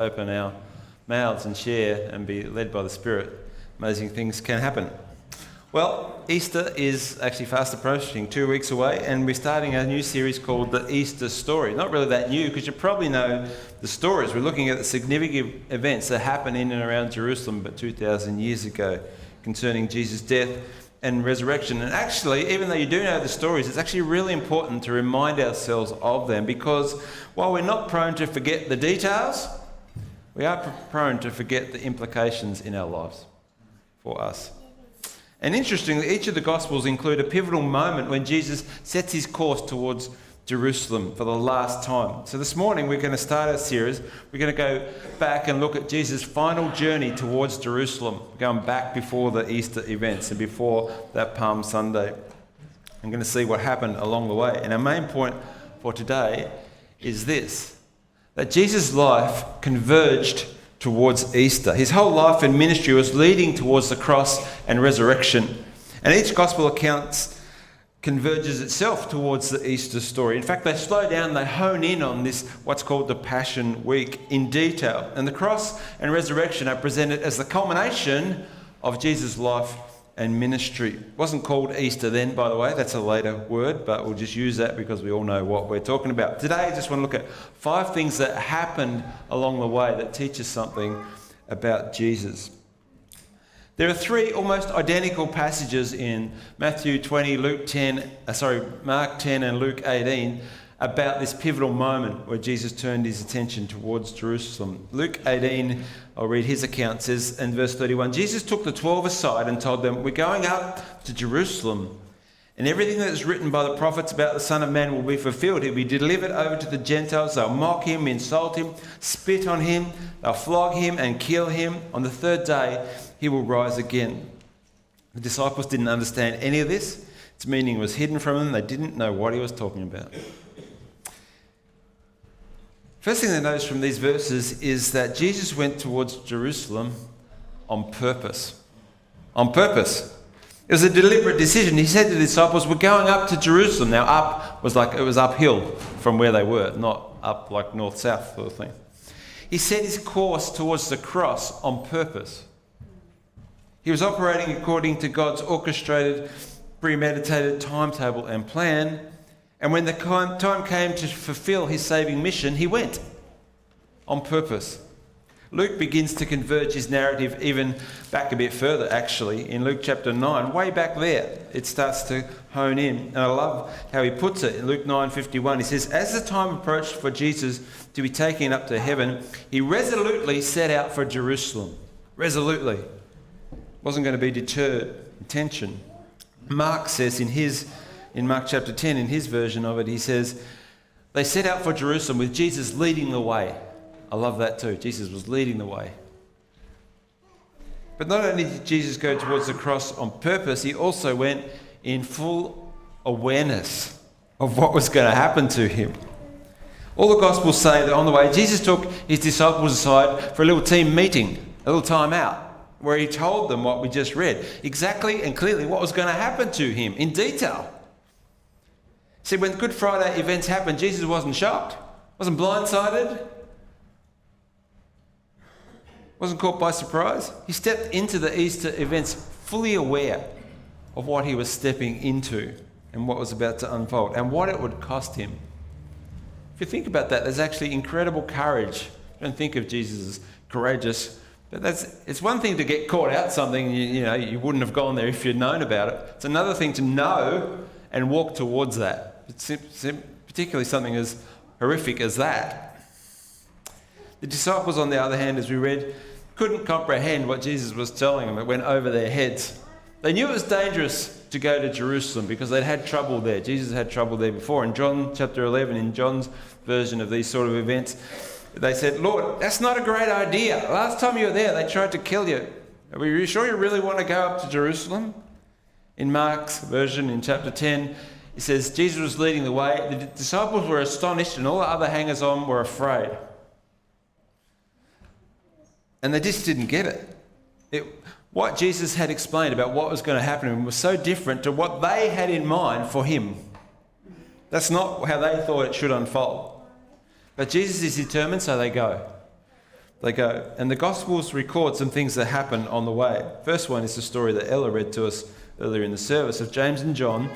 open our mouths and share and be led by the Spirit, amazing things can happen. Well, Easter is actually fast approaching, 2 weeks away, and we're starting a new series called The Easter Story. Not really that new, because you probably know the stories. We're looking at the significant events that happened in and around Jerusalem but 2,000 years ago concerning Jesus' death and resurrection. And actually, even though you do know the stories, it's actually really important to remind ourselves of them, because while we're not prone to forget the details, we are prone to forget the implications in our lives for us. And interestingly, each of the Gospels include a pivotal moment when Jesus sets his course towards Jerusalem for the last time. So this morning we're going to start our series. We're going to go back and look at Jesus' final journey towards Jerusalem, going back before the Easter events and before that Palm Sunday. I'm going to see what happened along the way. And our main point for today is this: that Jesus' life converged towards Easter. His whole life and ministry was leading towards the cross and resurrection. And each gospel account converges itself towards the Easter story. In fact, they slow down, they hone in on this, what's called the Passion Week, in detail. And the cross and resurrection are presented as the culmination of Jesus' life and ministry. It wasn't called Easter then, by the way. That's a later word, but we'll just use that because we all know what we're talking about. Today, I just want to look at 5 things that happened along the way that teach us something about Jesus. There are 3 almost identical passages in Matthew 20, Mark 10 and Luke 18 about this pivotal moment where Jesus turned his attention towards Jerusalem. Luke 18, I'll read his account, says in verse 31, Jesus took the 12 aside and told them, "We're going up to Jerusalem, and everything that is written by the prophets about the Son of Man will be fulfilled. He'll be delivered over to the Gentiles. They'll mock him, insult him, spit on him. They'll flog him and kill him. On the 3rd day, he will rise again." The disciples didn't understand any of this. Its meaning was hidden from them. They didn't know what he was talking about. First thing they notice from these verses is that Jesus went towards Jerusalem on purpose. On purpose. It was a deliberate decision. He said to the disciples, "We're going up to Jerusalem." Now, up was like it was uphill from where they were, not up like north-south sort of thing. He set his course towards the cross on purpose. He was operating according to God's orchestrated, premeditated timetable and plan. And when the time came to fulfill his saving mission, he went on purpose. Luke begins to converge his narrative even back a bit further, actually. In Luke chapter 9, way back there, it starts to hone in. And I love how he puts it. In Luke 9:51, he says, "As the time approached for Jesus to be taken up to heaven, he resolutely set out for Jerusalem." Resolutely. Wasn't going to be deterred. Intention. Mark says in Mark chapter 10, in his version of it, he says, they set out for Jerusalem with Jesus leading the way. I love that too. Jesus was leading the way. But not only did Jesus go towards the cross on purpose, he also went in full awareness of what was going to happen to him. All the Gospels say that on the way, Jesus took his disciples aside for a little team meeting, a little time out, where he told them what we just read, exactly and clearly what was going to happen to him in detail. See, when Good Friday events happened, Jesus wasn't shocked, wasn't blindsided, wasn't caught by surprise. He stepped into the Easter events fully aware of what he was stepping into and what was about to unfold and what it would cost him. If you think about that, there's actually incredible courage. Don't think of Jesus as courageous, but it's one thing to get caught out something, you wouldn't have gone there if you'd known about it. It's another thing to know and walk towards that. It's particularly something as horrific as that. The disciples, on the other hand, as we read, couldn't comprehend what Jesus was telling them. It went over their heads. They knew it was dangerous to go to Jerusalem because they'd had trouble there. Jesus had trouble there before. In John chapter 11, in John's version of these sort of events, they said, "Lord, that's not a great idea. Last time you were there, they tried to kill you. Are you sure you really want to go up to Jerusalem?" In Mark's version, in chapter 10, it says, Jesus was leading the way. The disciples were astonished and all the other hangers-on were afraid. And they just didn't get it. What Jesus had explained about what was going to happen to him was so different to what they had in mind for him. That's not how they thought it should unfold. But Jesus is determined, so they go. They go, and the Gospels record some things that happen on the way. First one is the story that Ella read to us earlier in the service of James and John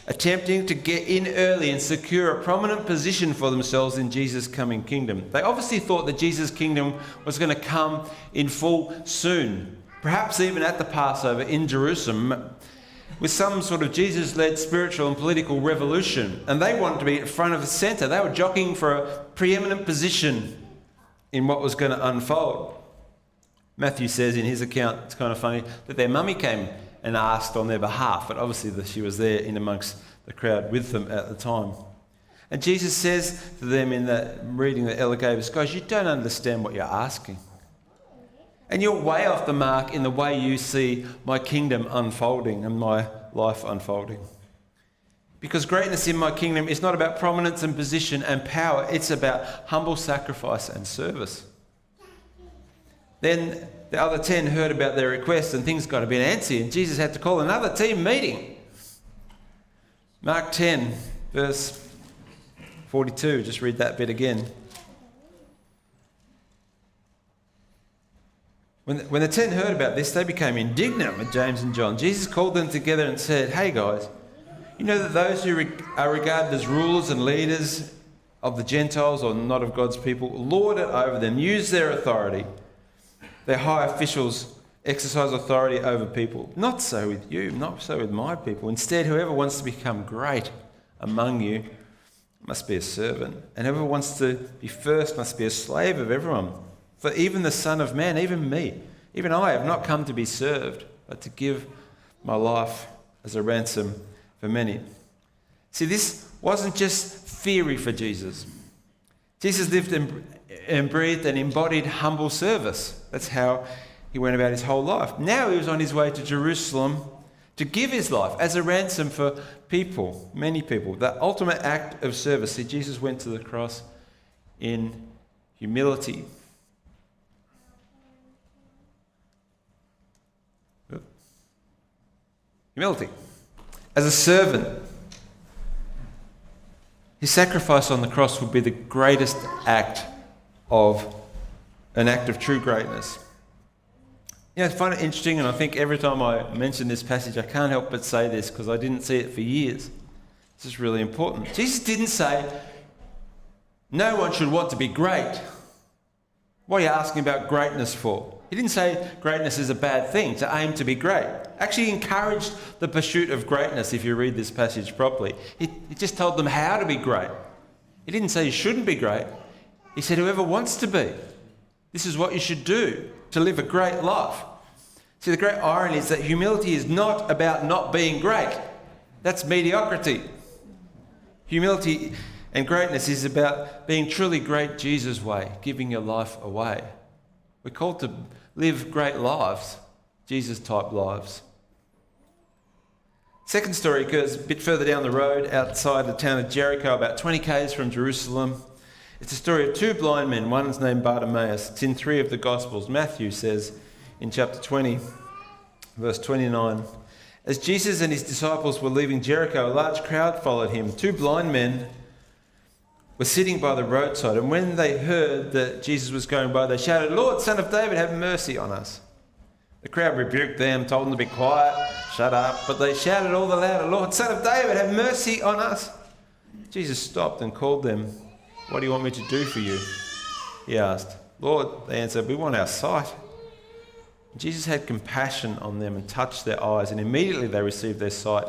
attempting to get in early and secure a prominent position for themselves in Jesus' coming kingdom. They obviously thought that Jesus' kingdom was going to come in full soon, perhaps even at the Passover in Jerusalem, with some sort of Jesus-led spiritual and political revolution. And they wanted to be at front of the centre. They were jockeying for a preeminent position in what was going to unfold. Matthew says in his account, it's kind of funny, that their mummy came and asked on their behalf, but obviously she was there in amongst the crowd with them at the time. And Jesus says to them in that reading that Ella gave us, guys, you don't understand what you're asking. And you're way off the mark in the way you see my kingdom unfolding and my life unfolding. Because greatness in my kingdom is not about prominence and position and power. It's about humble sacrifice and service. Then the other 10 heard about their request and things got a bit antsy and Jesus had to call another team meeting. Mark 10, verse 42. Just read that bit again. When the 10 heard about this, they became indignant with James and John. Jesus called them together and said, hey guys, you know that those who are regarded as rulers and leaders of the Gentiles or not of God's people lord it over them, use their authority. Their high officials exercise authority over people. Not so with you, not so with my people. Instead, whoever wants to become great among you must be a servant. And whoever wants to be first must be a slave of everyone. For even the Son of Man, even me, even I have not come to be served, but to give my life as a ransom for many. See, this wasn't just theory for Jesus. Jesus lived and breathed and embodied humble service. That's how he went about his whole life. Now he was on his way to Jerusalem to give his life as a ransom for people, many people. The ultimate act of service. See, Jesus went to the cross in humility. Humility. As a servant. His sacrifice on the cross would be the greatest act of true greatness. You know, I find it interesting, and I think every time I mention this passage, I can't help but say this because I didn't see it for years. This is really important. Jesus didn't say, no one should want to be great. What are you asking about greatness for? He didn't say greatness is a bad thing, to aim to be great. Actually, he encouraged the pursuit of greatness if you read this passage properly. He just told them how to be great. He didn't say you shouldn't be great. He said whoever wants to be, this is what you should do to live a great life. See, the great irony is that humility is not about not being great. That's mediocrity. Humility and greatness is about being truly great Jesus' way, giving your life away. We're called to live great lives, Jesus-type lives. Second story occurs a bit further down the road outside the town of Jericho, about 20 k's from Jerusalem. It's a story of two blind men. One's named Bartimaeus. It's in 3 of the Gospels. Matthew says in chapter 20, verse 29, as Jesus and his disciples were leaving Jericho, a large crowd followed him. Two blind men were sitting by the roadside, and when they heard that Jesus was going by, they shouted, Lord, Son of David, have mercy on us. The crowd rebuked them, told them to be quiet, shut up, but they shouted all the louder, Lord, Son of David, have mercy on us. Jesus stopped and called them. What do you want me to do for you? He asked. Lord, they answered, we want our sight. Jesus had compassion on them and touched their eyes, and immediately they received their sight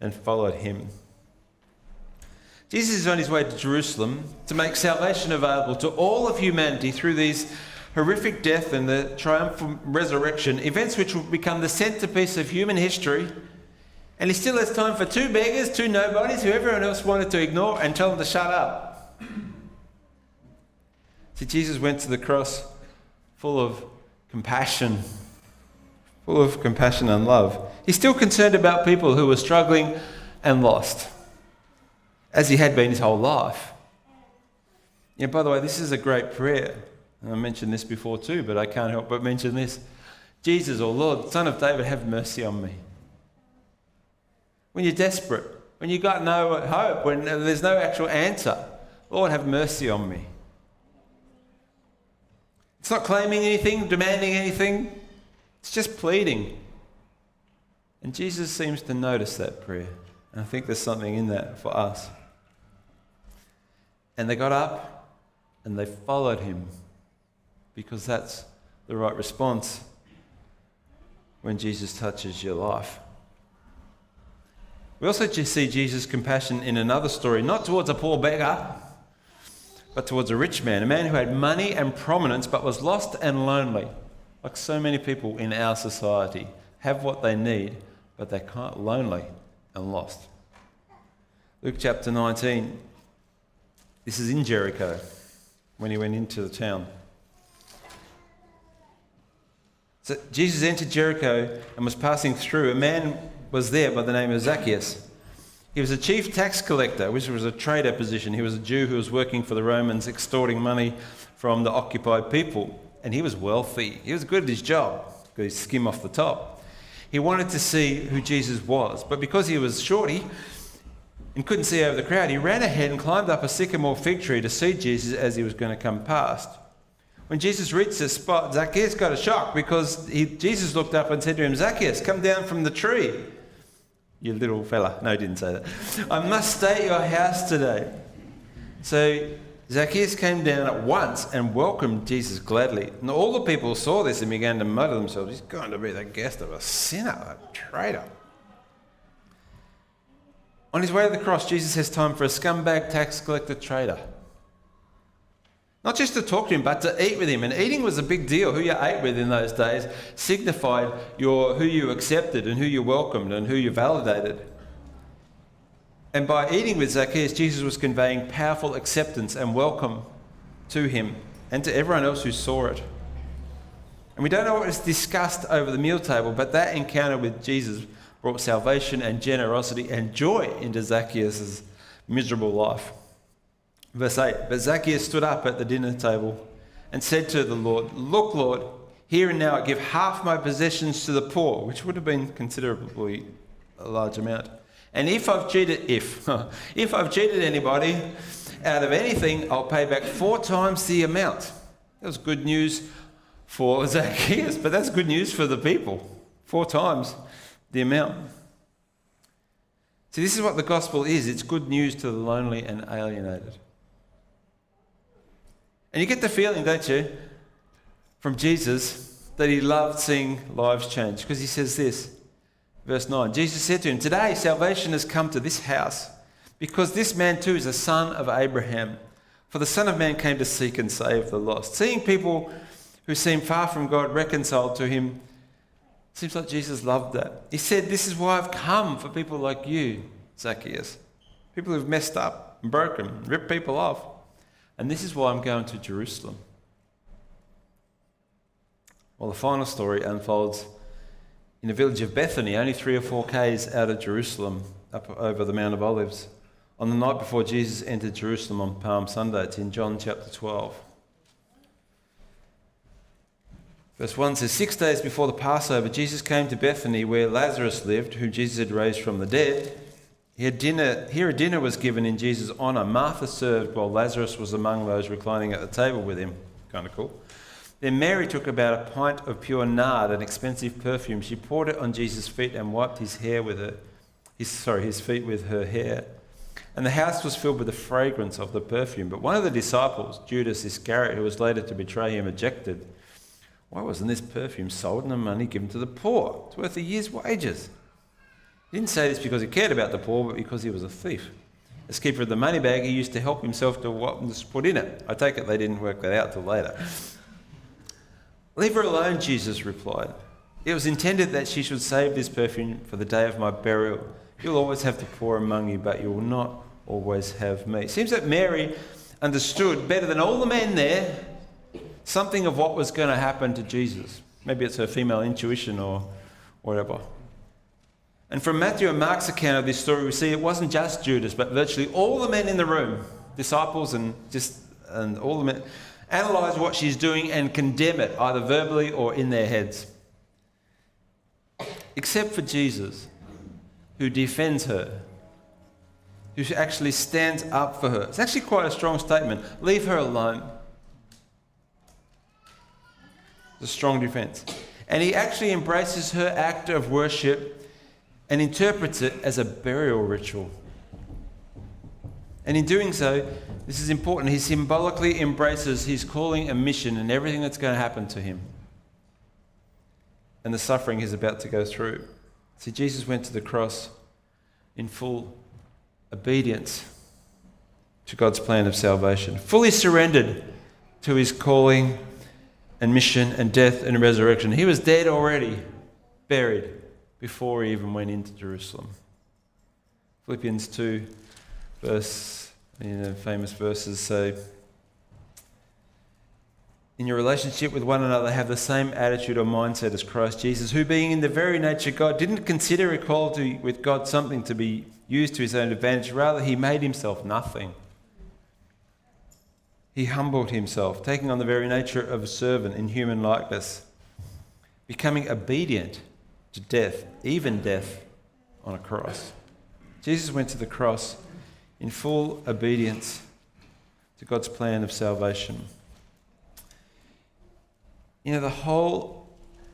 and followed him. Jesus is on his way to Jerusalem to make salvation available to all of humanity through these horrific death and the triumphant resurrection, events which will become the centerpiece of human history. And he still has time for two beggars, two nobodies who everyone else wanted to ignore and tell them to shut up. See, Jesus went to the cross full of compassion and love. He's still concerned about people who were struggling and lost, as he had been his whole life. Yeah, by the way, this is a great prayer. And I mentioned this before too, but I can't help but mention this. Jesus, or Lord, Son of David, have mercy on me. When you're desperate, when you've got no hope, when there's no actual answer, Lord, have mercy on me. It's not claiming anything, demanding anything. It's just pleading. And Jesus seems to notice that prayer. And I think there's something in that for us. And they got up and they followed him, because that's the right response when Jesus touches your life. We also just see Jesus' compassion in another story, not towards a poor beggar, but towards a rich man, a man who had money and prominence but was lost and lonely, like so many people in our society have what they need, but they're kind of lonely and lost. Luke chapter 19, this is in Jericho, when he went into the town. So Jesus entered Jericho and was passing through. A man was there by the name of Zacchaeus. He was a chief tax collector, which was a trader position. He was a Jew who was working for the Romans, extorting money from the occupied people. And he was wealthy. He was good at his job. Got his skim off the top. He wanted to see who Jesus was, but because he was shorty and couldn't see over the crowd, he ran ahead and climbed up a sycamore fig tree to see Jesus as he was going to come past. When Jesus reached the spot, Zacchaeus got a shock, because Jesus looked up and said to him, "Zacchaeus, come down from the tree. You little fella." No, he didn't say that. "I must stay at your house today." So Zacchaeus came down at once and welcomed Jesus gladly. And all the people saw this and began to mutter themselves, "He's going to be the guest of a sinner, a traitor." On his way to the cross, Jesus has time for a scumbag tax collector trader. Not just to talk to him, but to eat with him. And eating was a big deal. Who you ate with in those days signified who you accepted and who you welcomed and who you validated. And by eating with Zacchaeus, Jesus was conveying powerful acceptance and welcome to him and to everyone else who saw it. And we don't know what was discussed over the meal table, but that encounter with Jesus brought salvation and generosity and joy into Zacchaeus' miserable life. Verse 8, "But Zacchaeus stood up at the dinner table and said to the Lord, 'Look, Lord, here and now I give half my possessions to the poor,'" which would have been considerably a large amount. "And if I've cheated anybody out of anything, I'll pay back 4 times the amount." That was good news for Zacchaeus, but that's good news for the people. 4 times the amount. See, this is what the gospel is. It's good news to the lonely and alienated. And you get the feeling, don't you, from Jesus, that he loved seeing lives change. Because he says this, verse 9, Jesus said to him, "Today salvation has come to this house, because this man too is a son of Abraham. For the Son of Man came to seek and save the lost." Seeing people who seem far from God reconciled to him, seems like Jesus loved that. He said, "This is why I've come, for people like you, Zacchaeus. People who've messed up and broken, ripped people off. And this is why I'm going to Jerusalem." Well, the final story unfolds in the village of Bethany, only 3 or 4 k's out of Jerusalem, up over the Mount of Olives, on the night before Jesus entered Jerusalem on Palm Sunday. It's in John chapter 12. Verse 1 says, 6 days before the Passover, Jesus came to Bethany, where Lazarus lived, whom Jesus had raised from the dead. Here a dinner was given in Jesus' honour. Martha served while Lazarus was among those reclining at the table with him. Kind of cool. Then Mary took about a pint of pure nard, an expensive perfume. She poured it on Jesus' feet and wiped his feet with her hair. And the house was filled with the fragrance of the perfume. But one of the disciples, Judas Iscariot, who was later to betray him, objected. "Why wasn't this perfume sold and the money given to the poor? It's worth a year's wages." He didn't say this because he cared about the poor, but because he was a thief. As keeper of the money bag, he used to help himself to what was put in it. I take it they didn't work that out till later. "Leave her alone," Jesus replied. "It was intended that she should save this perfume for the day of my burial. You'll always have the poor among you, but you will not always have me." It seems that Mary understood better than all the men there something of what was going to happen to Jesus. Maybe it's her female intuition or whatever. And from Matthew and Mark's account of this story, we see it wasn't just Judas, but virtually all the men in the room, disciples and all the men, analyse what she's doing and condemn it, either verbally or in their heads. Except for Jesus, who defends her, who actually stands up for her. It's actually quite a strong statement. Leave her alone. It's a strong defense. And he actually embraces her act of worship and interprets it as a burial ritual. And in doing so, this is important, he symbolically embraces his calling and mission and everything that's going to happen to him and the suffering he's about to go through. See, Jesus went to the cross in full obedience to God's plan of salvation, fully surrendered to his calling and mission and death and resurrection. He was dead already, buried, before he even went into Jerusalem. Philippians 2, famous verses say, in your relationship with one another, have the same attitude or mindset as Christ Jesus, who being in the very nature God, didn't consider equality with God something to be used to his own advantage. Rather, he made himself nothing. He humbled himself, taking on the very nature of a servant in human likeness, becoming obedient to death, even death on a cross. Jesus went to the cross in full obedience to God's plan of salvation. You know,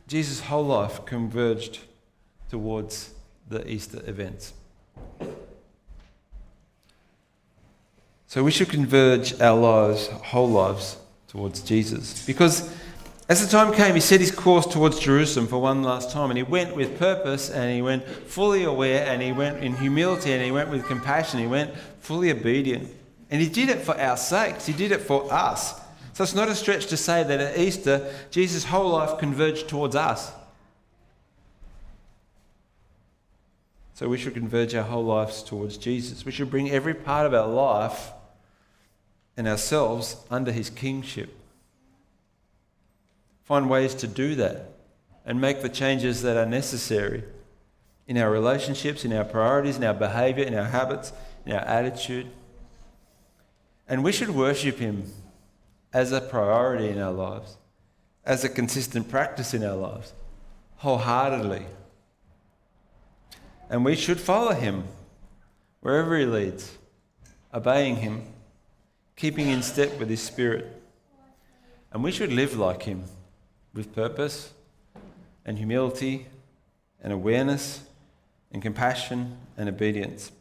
Jesus' whole life converged towards the Easter events. So we should converge our whole lives towards Jesus. Because as the time came, he set his course towards Jerusalem for one last time, and he went with purpose, and he went fully aware, and he went in humility, and he went with compassion, he went fully obedient. And he did it for our sakes, he did it for us. So it's not a stretch to say that at Easter, Jesus' whole life converged towards us. So we should converge our whole lives towards Jesus. We should bring every part of our life and ourselves under his kingship. Find ways to do that and make the changes that are necessary in our relationships, in our priorities, in our behaviour, in our habits, in our attitude. And we should worship him as a priority in our lives, as a consistent practice in our lives, wholeheartedly. And we should follow him wherever he leads, obeying him, keeping in step with his Spirit. And we should live like him, with purpose and humility and awareness and compassion and obedience.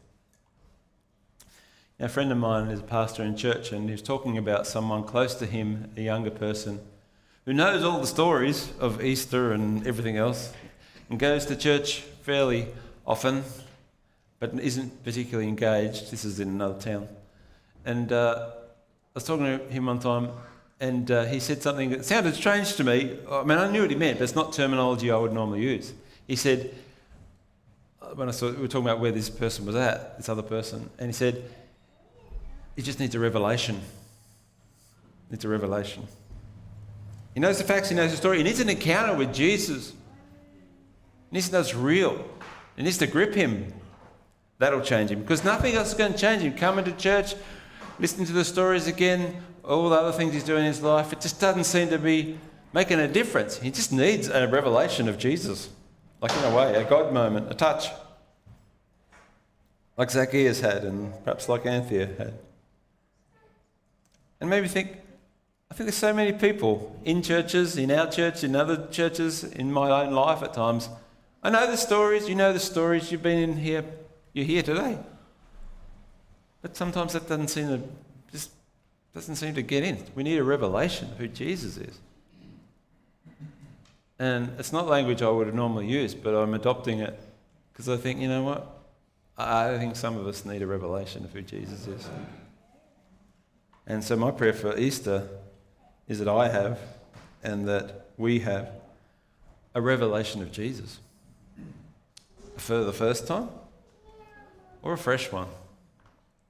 A friend of mine is a pastor in church, and he was talking about someone close to him, a younger person, who knows all the stories of Easter and everything else, and goes to church fairly often, but isn't particularly engaged. This is in another town. And I was talking to him one time, and he said something that sounded strange to me. I mean, I knew what he meant, but it's not terminology I would normally use. He said, when we were talking about where this person was at, this other person, and he said, he just needs a revelation. Needs a revelation. He knows the facts, he knows the story. He needs an encounter with Jesus. He needs to know it's real. He needs to grip him. That'll change him. Because nothing else is going to change him. Coming to church, listening to the stories again, all the other things he's doing in his life, it just doesn't seem to be making a difference. He just needs a revelation of Jesus. Like in a way, a God moment, a touch. Like Zacchaeus had, and perhaps like Anthea had. And maybe think, I think there's so many people in churches, in our church, in other churches, in my own life at times. I know the stories, you know the stories, you've been in here, you're here today. But sometimes that doesn't seem to get in. We need a revelation of who Jesus is. And it's not language I would have normally used, but I'm adopting it because I think, you know what? I think some of us need a revelation of who Jesus is. And so my prayer for Easter is that I have, and that we have, a revelation of Jesus. For the first time, or a fresh one,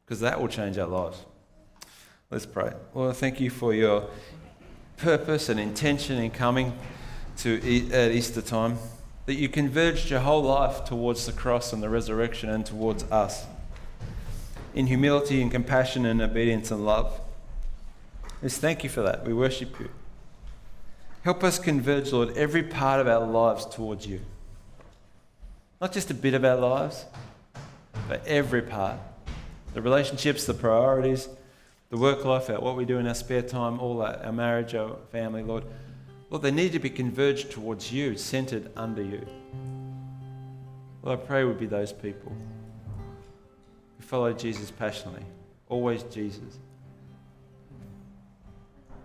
because that will change our lives. Let's pray. Lord, thank you for your purpose and intention in coming at Easter time, that you converged your whole life towards the cross and the resurrection and towards us, in humility and compassion and obedience and love. Let's thank you for that. We worship you. Help us converge, Lord, every part of our lives towards you. Not just a bit of our lives, but every part. The relationships, the priorities, the work life, what we do in our spare time, all that, our marriage, our family, Lord. Lord, they need to be converged towards you, centered under you. Lord, I pray would be those people who follow Jesus passionately, always Jesus.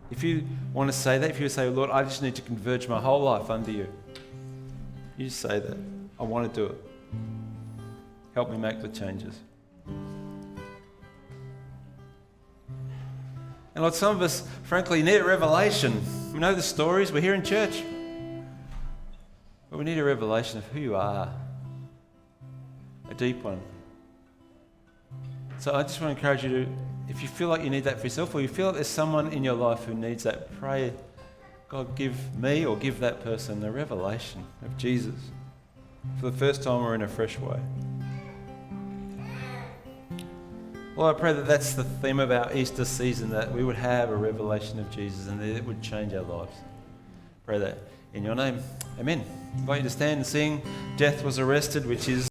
If you want to say that, if you say, Lord, I just need to converge my whole life under you, you just say that. I want to do it. Help me make the changes. And Lord, some of us, frankly, need a revelation. We know the stories, we're here in church. But we need a revelation of who you are. A deep one. So I just want to encourage you to, if you feel like you need that for yourself, or you feel like there's someone in your life who needs that, pray, God, give me or give that person a revelation of Jesus for the first time or in a fresh way. Lord, I pray that that's the theme of our Easter season, that we would have a revelation of Jesus and that it would change our lives. Pray that in your name. Amen. I invite you to stand and sing Death Was Arrested, which is